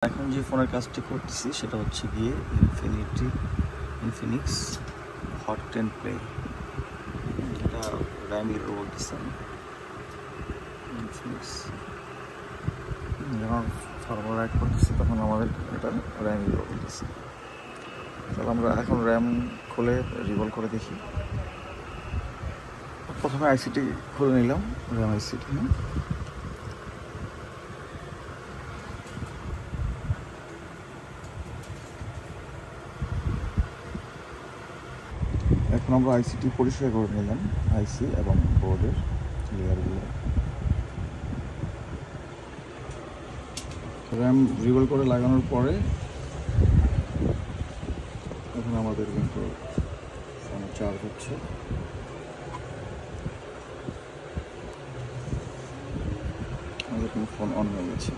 এখন যে ফোনের কাজটি করতেছি সেটা হচ্ছে গিয়ে ইনফিনিক্স হট 10 প্লে। এটা র্যামির বলতেছে ইনফিনিক্স। যখন ফার্মার রাইড করতেছি তখন আমাদের এটা র্যামির বলতেছে। তাহলে আমরা এখন র্যাম খুলে রিভল করে দেখি। প্রথমে আইসিটি খুলে নিলাম, র্যাম আইসিটি। এখন আমরা আইসিটি পরিষ্কার করে নিলাম, আইসি এবং বোর্ডের লেয়ারগুলো। র্যাম রিভল করে লাগানোর পরে এখন আমাদের কিন্তু ফোন চার্জ হচ্ছে। আমাদের কিন্তু ফোন অন হয়ে গেছে।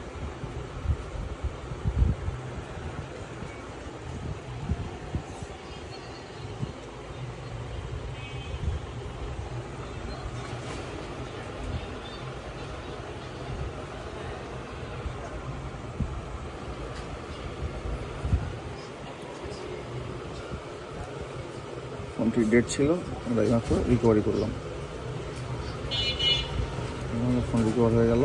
ফোনটি ডেট ছিল, আমরা এইমাত্র রিকভারি করলাম। ফোন রিকভার হয়ে গেল।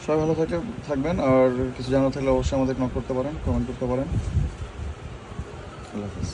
সবাই ভালো থাকবেন, আর কিছু জানার থাকলে অবশ্যই আমাদের নক করতে পারেন, কমেন্ট করতে পারেন। আল্লাহ হাফেজ।